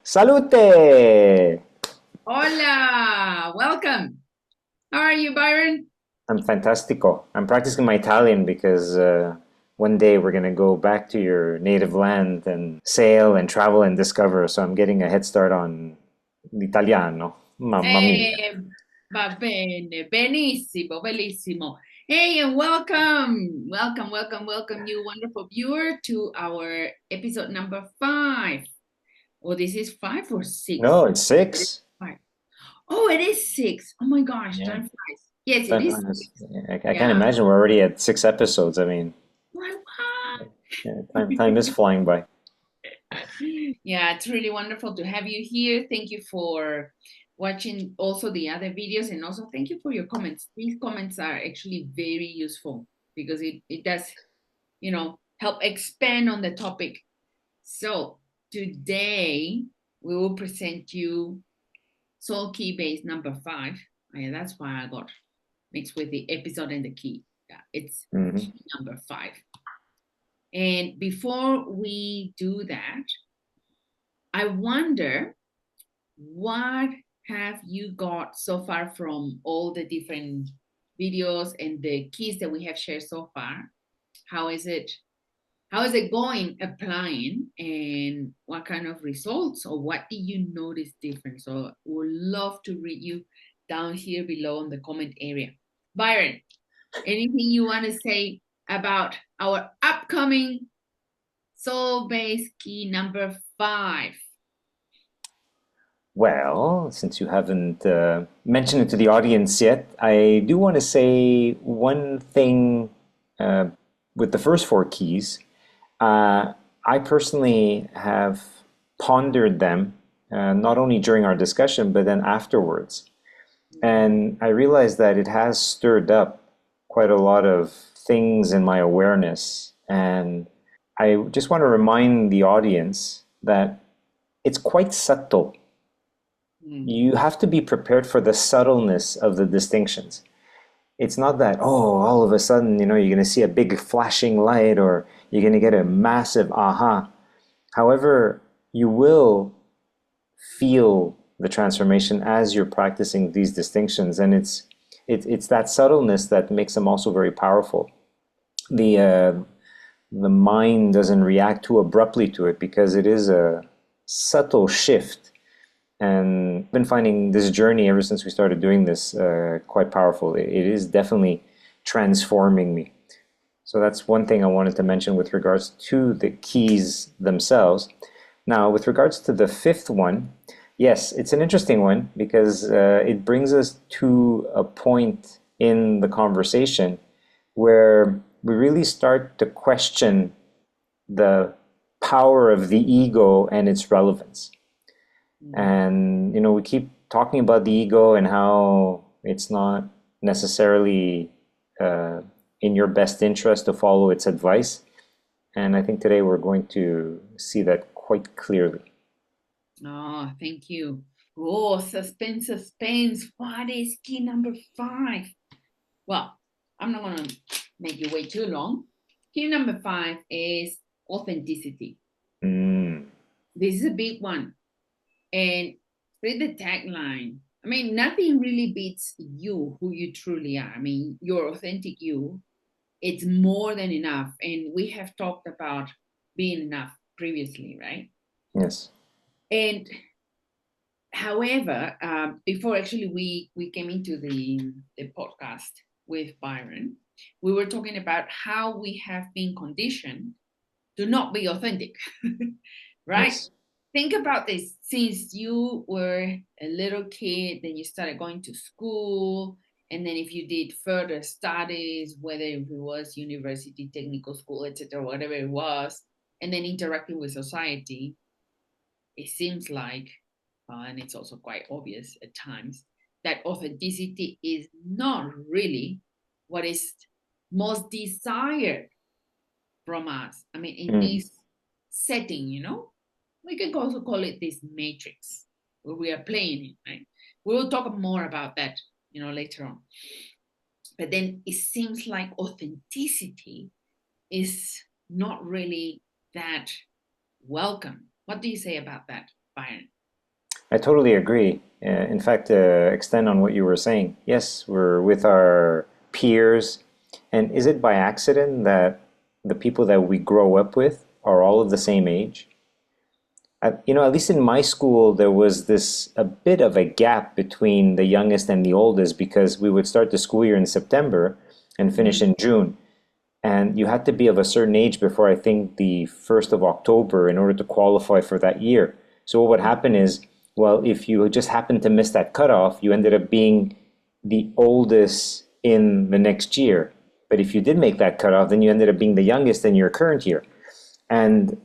Salute! Hola, welcome. How are you, Byron? I'm fantastico. I'm practicing my Italian because one day we're going to go back to your native land and sail and travel and discover. So I'm getting a head start on l'italiano. Mamma mia. Eh, Va bene, benissimo, bellissimo. Hey, and welcome, you wonderful viewer, to our episode number 5. Oh, this is 5 or 6? No, it's six. 5. Oh, it is 6. Oh my gosh, Yeah. time flies. Yes, it Time, is is- 6. I can't Yeah. imagine we're already at 6 episodes. I mean, What? yeah, time is flying by. Yeah, it's really wonderful to have you here. Thank you for watching also the other videos, and also thank you for your comments. These comments are actually very useful because it does, help expand on the topic. So today we will present you soul key base number 5. Yeah, that's why I got mixed with the episode and the key. Yeah, it's Hmm. key number 5. And before we do that, I wonder, what have you got so far from all the different videos and the keys that we have shared so far? How is it? How is it going applying, and what kind of results, or what did you notice different? So would love to read you down here below in the comment area. Byron, anything you want to say about our upcoming soul based key number 5? Well, since you haven't mentioned it to the audience yet, I do want to say one thing uh, with the first four keys. Uh, I personally have pondered them not only during our discussion, but then afterwards. And I realized that it has stirred up quite a lot of things in my awareness. And I just want to remind the audience that it's quite subtle. Mm. You have to be prepared for the subtleness of the distinctions. It's not that, oh, all of a sudden, you're going to see a big flashing light or you're going to get a massive aha. However, you will feel the transformation as you're practicing these distinctions, and it's that subtleness that makes them also very powerful. The mind doesn't react too abruptly to it because it is a subtle shift, and I've been finding this journey ever since we started doing this quite powerful. It is definitely transforming me. So that's one thing I wanted to mention with regards to the keys themselves. Now, with regards to the fifth one, yes, it's an interesting one because it brings us to a point in the conversation where we really start to question the power of the ego and its relevance. Mm. And we keep talking about the ego and how it's not necessarily uh, in your best interest to follow its advice. And I think today we're going to see that quite clearly. Oh, thank you. Oh, suspense, suspense. What is key number 5? Well, I'm not going to make you wait too long. Key number 5 is authenticity. Mm, This is a big one. And read the tagline. I mean, nothing really beats you, who you truly are. I mean, your authentic you, it's more than enough. And we have talked about being enough previously, right? yes. And however, before actually we came into the podcast with Byron, we were talking about how we have been conditioned to not be authentic, right? Yes. Think about this. Since you were a little kid, then you started going to school, and then if you did further studies, whether it was university, technical school, etc., whatever it was, and then interacting with society, it seems like, and it's also quite obvious at times, that authenticity is not really what is most desired from us. I mean, in Mm, this setting, we can also call it this matrix where we are playing it, right? We'll talk more about that, later on. But then it seems like authenticity is not really that welcome. What do you say about that? Byron? I totally agree. In fact, extend on what you were saying. Yes, we're with our peers. And is it by accident that the people that we grow up with are all of the same age? At least in my school, there was this a bit of a gap between the youngest and the oldest because we would start the school year in September and finish Mm, in June. And you had to be of a certain age before I think the 1st of October in order to qualify for that year. So what would happen is, well, if you just happened to miss that cutoff, you ended up being the oldest in the next year. But if you did make that cutoff, then you ended up being the youngest in your current year. And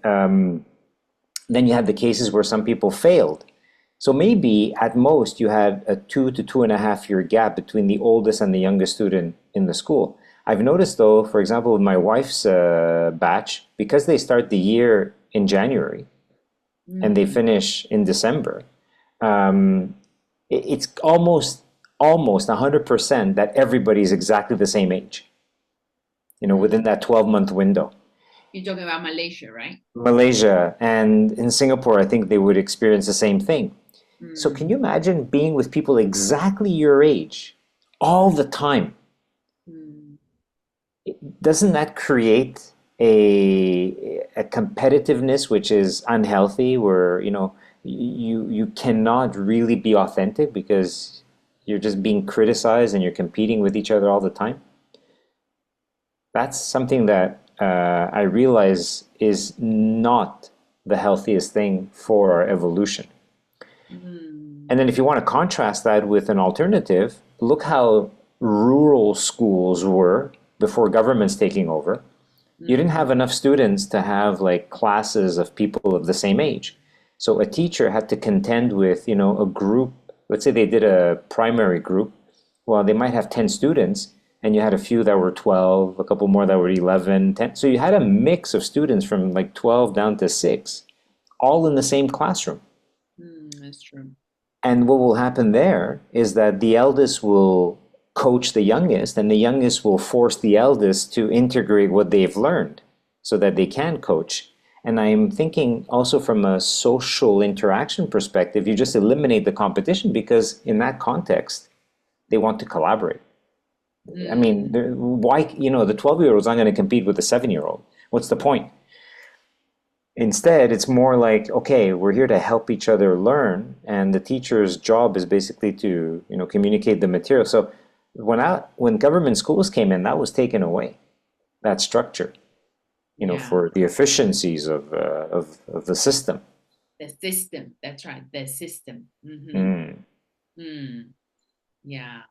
then you had the cases where some people failed. So maybe at most you had a 2 to 2.5 year gap between the oldest and the youngest student in the school. I've noticed though, for example, with my wife's batch, because they start the year in January and they mm, finish in December, um, it's almost 100% that everybody's exactly the same age, mm. within that 12-month window. You're talking about Malaysia, right? Malaysia and in Singapore, I think they would experience the same thing. So can Mm, you imagine being with people exactly your age all the time? mm. Doesn't that create a competitiveness which is unhealthy, where you cannot really be authentic because you're just being criticized and you're competing with each other all the time? That's something that I realize is not the healthiest thing for our evolution. Mm, And then if you want to contrast that with an alternative, look how rural schools were before government's taking over. You didn't mm, have enough students to have like classes of people of the same age. So a teacher had to contend with, a group, let's say they did a primary group. Well, they might have 10 students and you had a few that were 12, a couple more that were 11, 10. So you had a mix of students from like 12 down to 6, all in the same classroom. that's true. And what will happen there is that the eldest will coach the youngest, and the youngest will force the eldest to integrate what they've learned so that they can coach. And I'm thinking also from a social interaction perspective, you just eliminate the competition because in that context, they want to collaborate. I mean, Mm, why, the 12-year-old's not going to compete with the 7-year-old. What's the point? Instead, it's more like, okay, we're here to help each other learn, and the teacher's job is basically to, communicate the material. So when government schools came in, that was taken away, that structure, yeah, for the efficiencies of the system. the system. That's right, the system. Mm. Mm, yeah.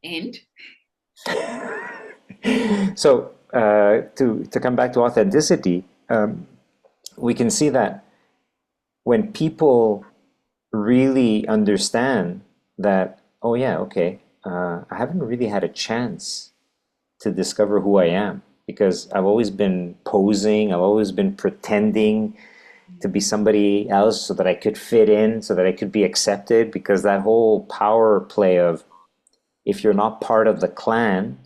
And So to come back to authenticity, we can see that when people really understand that, oh yeah, okay, I haven't really had a chance to discover who I am because I've always been posing, I've always been pretending to be somebody else so that I could fit in, so that I could be accepted, because that whole power play of if you're not part of the clan,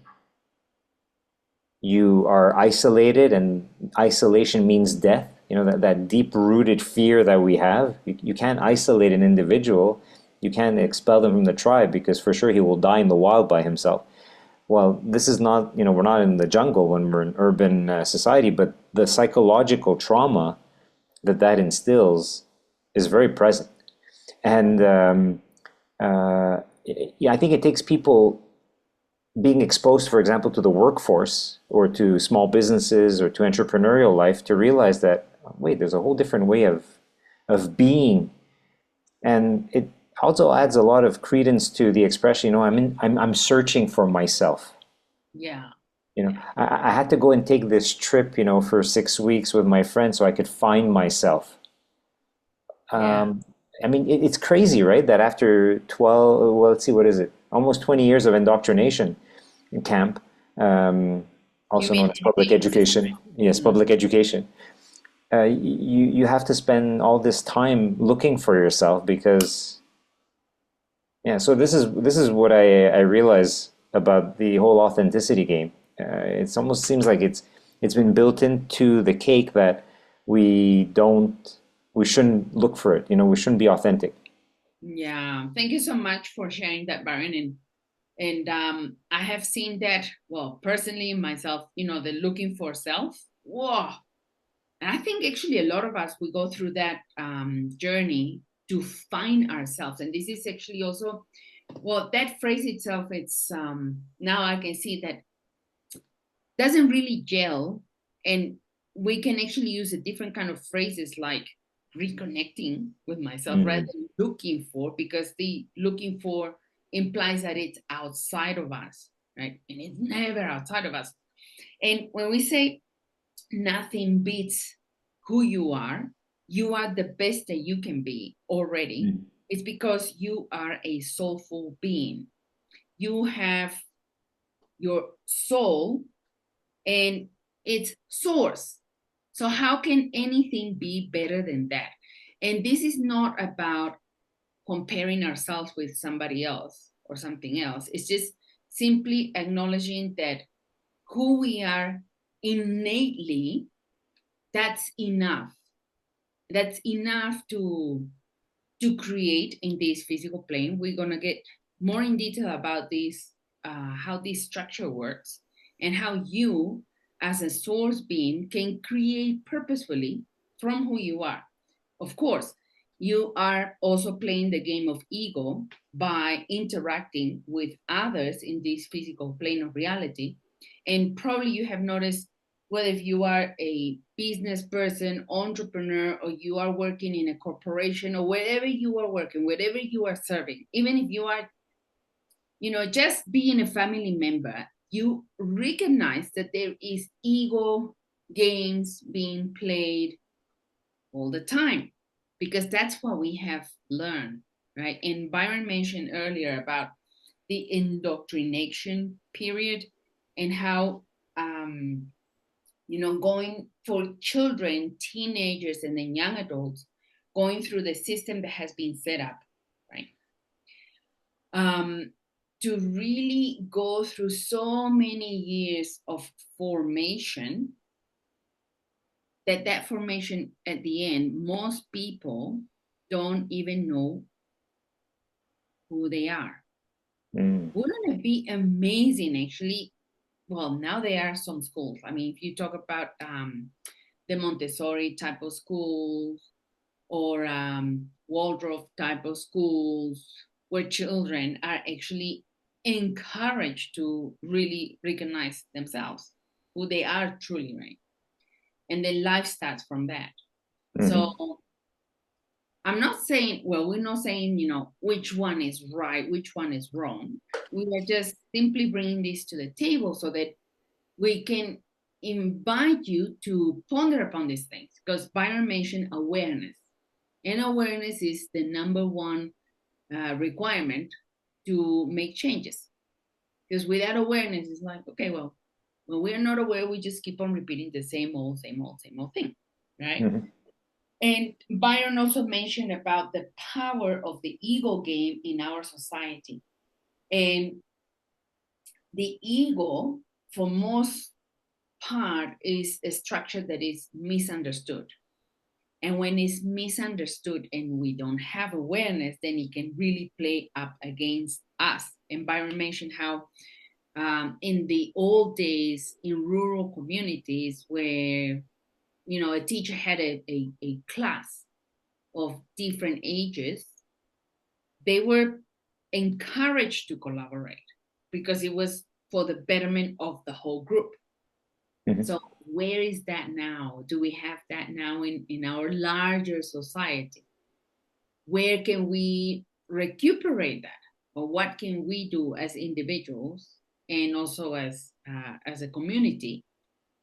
you are isolated, and isolation means death. That deep rooted fear that we have. You can't isolate an individual. You can't expel them from the tribe because for sure he will die in the wild by himself. Well, this is not, we're not in the jungle when we're in urban society, but the psychological trauma that instills is very present. And yeah, I think it takes people being exposed, for example, to the workforce or to small businesses or to entrepreneurial life to realize that, wait, there's a whole different way of being. And it also adds a lot of credence to the expression, I'm searching for myself. yeah, You know, yeah, I had to go and take this trip, for 6 weeks with my friend so I could find myself. yeah. Um, I mean, it's crazy, right? That after 12, well, let's see, what is it? Almost 20 years of indoctrination camp, You also known mean as public education system? education. Yes, Mm, public education. You have to spend all this time looking for yourself because, yeah. So this is what I realize about the whole authenticity game. It almost seems like it's been built into the cake that we don't we shouldn't look for it. You know, we shouldn't be authentic. Yeah, thank you so much for sharing that, Byron. And I have seen that, well, personally myself, the looking for self. Whoa. And I think actually a lot of us, we go through that journey to find ourselves. And this is actually also, well, that phrase itself, it's now I can see that doesn't really gel. And we can actually use a different kind of phrases like reconnecting with myself rather Mm. than looking for, because the looking for implies that it's outside of us, right? And it's never outside of us. And when we say nothing beats who you are the best that you can be already. Mm. It's because you are a soulful being. You have your soul and its source. So, how can anything be better than that? And this is not about comparing ourselves with somebody else or something else. It's just simply acknowledging that who we are innately, that's enough. That's enough to create in this physical plane. We're gonna get more in detail about this, how this structure works, and how you, as a source being, can create purposefully from who you are. Of course, you are also playing the game of ego by interacting with others in this physical plane of reality. And probably you have noticed, whether if you are a business person, entrepreneur, or you are working in a corporation, or wherever you are working, wherever you are serving, even if you are, just being a family member, you recognize that there is ego games being played all the time, because that's what we have learned, right? And Byron mentioned earlier about the indoctrination period and how, going for children, teenagers, and then young adults, going through the system that has been set up, right? To really go through so many years of formation, that formation at the end, most people don't even know who they are. Mm. Wouldn't it be amazing, actually? Well, now there are some schools. I mean, if you talk about the Montessori type of schools, or Waldorf type of schools, where children are actually encouraged to really recognize themselves, who they are truly, right? And then life starts from that. Mm-hmm. So I'm not saying, well, we're not saying, which one is right, which one is wrong. We are just simply bringing this to the table so that we can invite you to ponder upon these things. Because Byron mentioned awareness, and awareness is the number one requirement to make changes. Because without awareness, it's like, okay, well, when we're not aware, we just keep on repeating the same old thing, right? Mm-hmm. And Byron also mentioned about the power of the ego game in our society. And the ego, for most part, is a structure that is misunderstood. And when it's misunderstood and we don't have awareness, then it can really play up against us. And Byron mentioned how in the old days in rural communities where, a teacher had a class of different ages, they were encouraged to collaborate because it was for the betterment of the whole group. Mm-hmm. So where is that now? Do we have that now in our larger society? Where can we recuperate that? Or what can we do as individuals and also as a community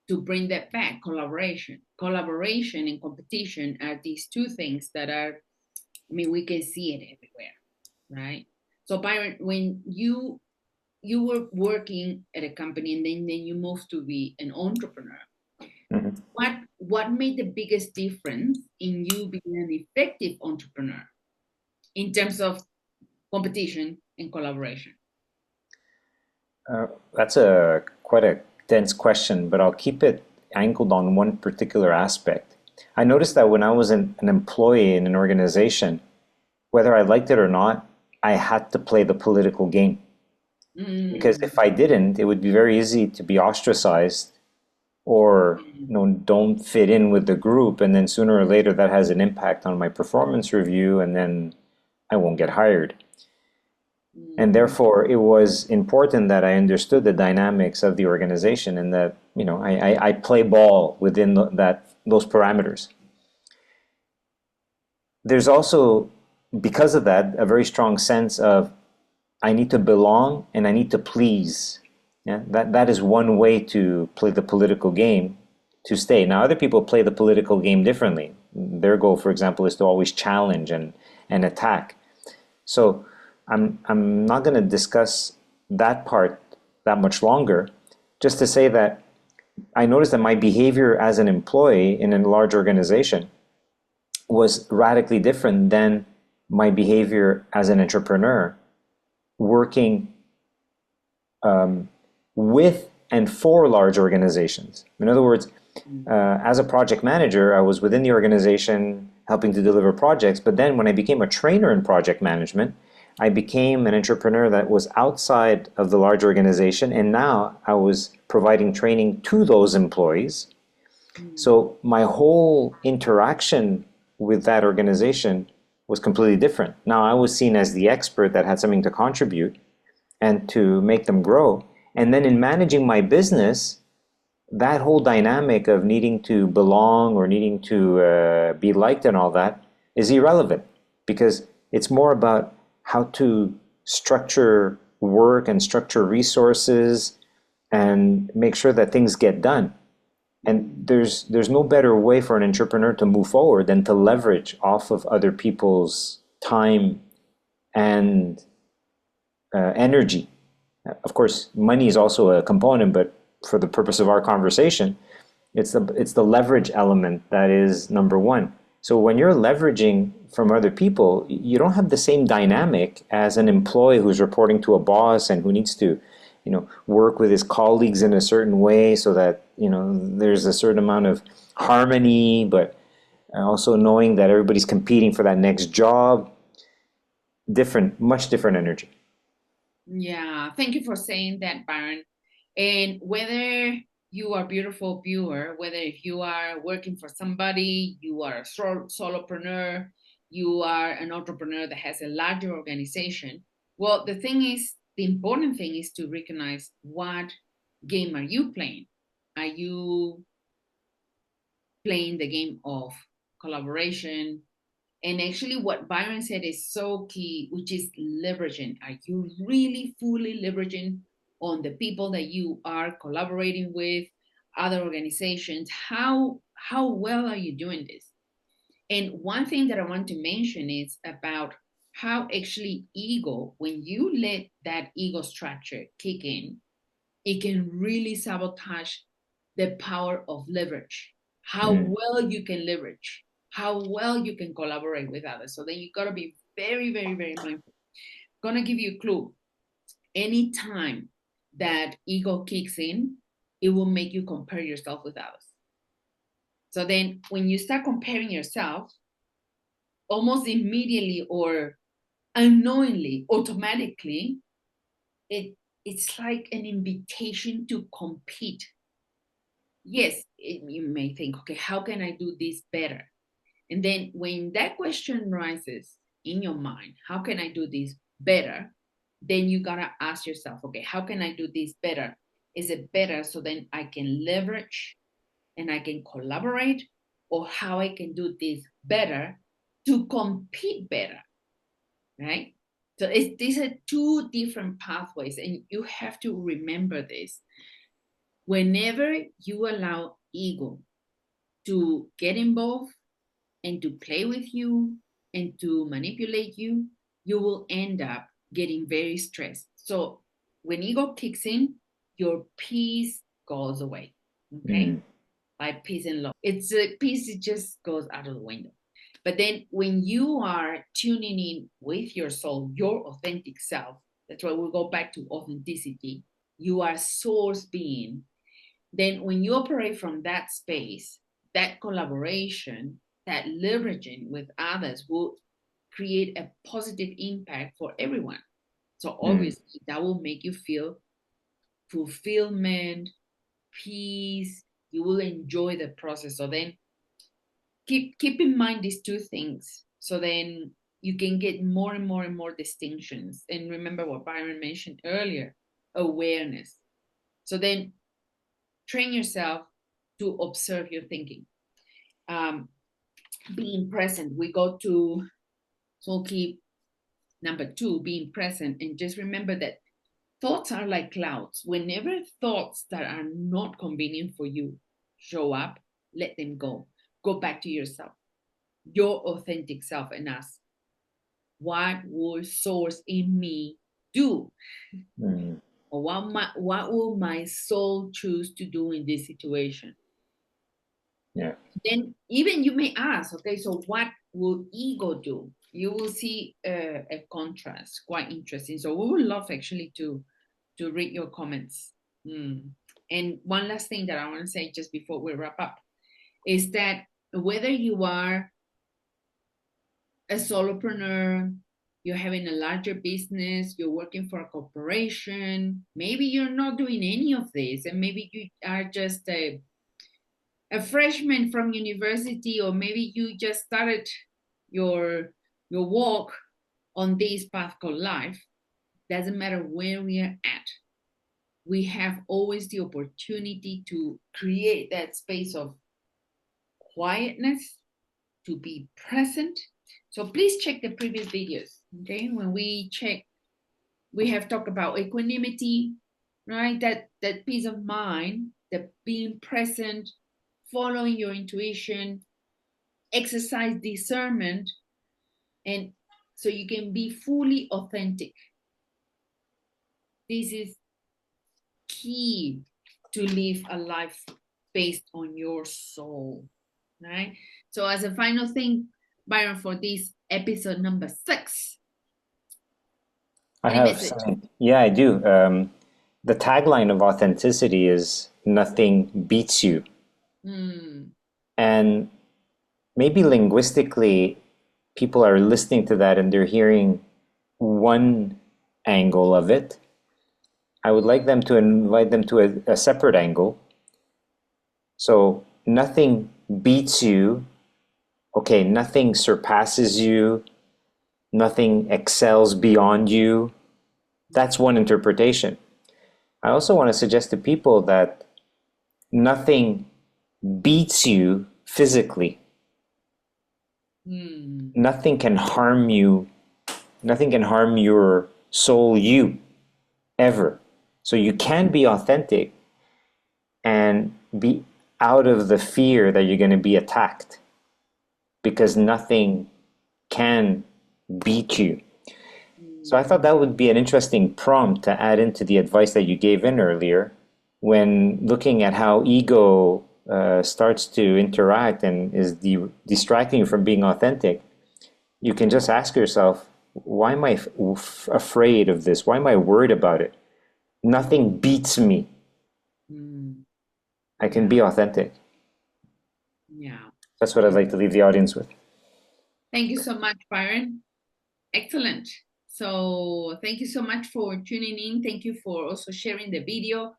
to bring that back? Collaboration and competition are these two things that are, I mean, we can see it everywhere, right? So Byron, when you were working at a company and then you moved to be an entrepreneur, Mm-hmm. what made the biggest difference in you being an effective entrepreneur in terms of competition and collaboration? That's a quite a dense question, but I'll keep it angled on one particular aspect. I noticed that when I was an employee in an organization, whether I liked it or not, I had to play the political game. Because Mm, if I didn't, it would be very easy to be ostracized or don't fit in with the group, and then sooner or later that has an impact on my performance review, and then I won't get hired. And mm, therefore, it was important that I understood the dynamics of the organization and that I play ball within those parameters. There's also, because of that, a very strong sense of I need to belong and I need to please. Yeah, that is one way to play the political game to stay. Now, other people play the political game differently. Their goal, for example, is to always challenge and attack. So I'm not going to discuss that part that much longer. Just to say that I noticed that my behavior as an employee in a large organization was radically different than my behavior as an entrepreneur working with and for large organizations. In other words, mm. as a project manager, I was within the organization helping to deliver projects. But then when I became a trainer in project management, I became an entrepreneur that was outside of the large organization. And now I was providing training to those employees. Mm. So my whole interaction with that organization was completely different. Now I was seen as the expert that had something to contribute and to make them grow. And then in managing my business, that whole dynamic of needing to belong or needing to be liked and all that is irrelevant because it's more about how to structure work and structure resources and make sure that things get done. And there's no better way for an entrepreneur to move forward than to leverage off of other people's time and energy. Of course, money is also a component, but for the purpose of our conversation, it's the leverage element that is number one. So when you're leveraging from other people, you don't have the same dynamic as an employee who's reporting to a boss and who needs to, work with his colleagues in a certain way so that, there's a certain amount of harmony, but also knowing that everybody's competing for that next job. Different, much different energy. Yeah, thank you for saying that, Byron. And whether you are a beautiful viewer, whether if you are working for somebody, you are a solopreneur, you are an entrepreneur that has a larger organization. Well, the important thing is to recognize what game are you playing? Are you playing the game of collaboration? And actually, what Byron said is so key, which is leveraging. Are you really fully leveraging on the people that you are collaborating with, other organizations? How well are you doing this? And one thing that I want to mention is about how actually ego, when you let that ego structure kick in, it can really sabotage the power of leverage, how Mm. well you can leverage, how well you can collaborate with others. So then you got to be very, very, very mindful. Gonna give you a clue. Anytime that ego kicks in, it will make you compare yourself with others. So then when you start comparing yourself, almost immediately or unknowingly, automatically, it's like an invitation to compete. Yes, you may think, okay, how can I do this better? And then when that question rises in your mind, how can I do this better? Then you gotta ask yourself, okay, how can I do this better? Is it better so then I can leverage and I can collaborate, or how I can do this better to compete better, right? So these are two different pathways, and you have to remember this. Whenever you allow ego to get involved and to play with you and to manipulate you, you will end up getting very stressed. So when ego kicks in, your peace goes away. Okay? Mm. Like peace and love. It's a peace, it just goes out of the window. But then when you are tuning in with your soul, your authentic self, that's why we go back to authenticity. You are source being. Then when you operate from that space, that collaboration, that leveraging with others will create a positive impact for everyone. So obviously that will make you feel fulfillment, peace. You will enjoy the process. So then keep in mind these two things. So then you can get more and more and more distinctions. And remember what Byron mentioned earlier, awareness. So then train yourself to observe your thinking. Being present. We go to soul key number 2, being present. And just remember that thoughts are like clouds. Whenever thoughts that are not convenient for you show up, let them go. Go back to yourself, your authentic self, and ask, what will source in me do? Or what will my soul choose to do in this situation? Yeah. Then even you may ask, okay, so what will ego do? You will see a contrast, quite interesting. So we would love actually to read your comments. And one last thing that I want to say just before we wrap up is that whether you are a solopreneur, you're having a larger business, you're working for a corporation, maybe you're not doing any of this, and maybe you are just a freshman from university, or maybe you just started your walk on this path called life. Doesn't matter where we are at, we have always the opportunity to create that space of quietness, to be present. So please check the previous videos. Okay, when we have talked about equanimity, right? That peace of mind, the being present, following your intuition, exercise discernment, and so you can be fully authentic. This is key to live a life based on your soul, right? So as a final thing, Byron, for this episode number 6, I any have message? something. Yeah, I do. The tagline of authenticity is nothing beats you. And maybe linguistically, people are listening to that and they're hearing one angle of it. I would like them to invite them to a separate angle. So nothing beats you. Okay, nothing surpasses you. Nothing excels beyond you. That's one interpretation. I also want to suggest to people that nothing beats you physically. Nothing can harm you. Nothing can harm your soul, you, ever. So you can be authentic and be out of the fear that you're going to be attacked, because nothing can beat you. So I thought that would be an interesting prompt to add into the advice that you gave in earlier when looking at how ego starts to interact and is distracting you from being authentic. You can just ask yourself, why am I afraid of this? Why am I worried about it? Nothing beats me. I can be authentic. Yeah. That's what I'd like to leave the audience with. Thank you so much, Byron. Excellent. So thank you so much for tuning in. Thank you for also sharing the video.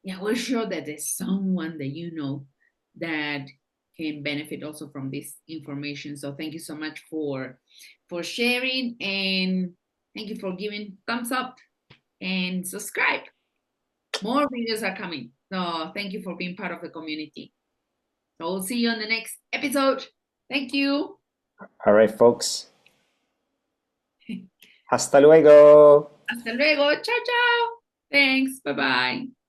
Yeah, we're sure that there's someone that you know that can benefit also from this information. So thank you so much for sharing, and thank you for giving thumbs up and subscribe. More videos are coming. So thank you for being part of the community. So we'll see you on the next episode. Thank you. All right, folks. Hasta luego. Hasta luego. Ciao, ciao. Thanks. Bye-bye.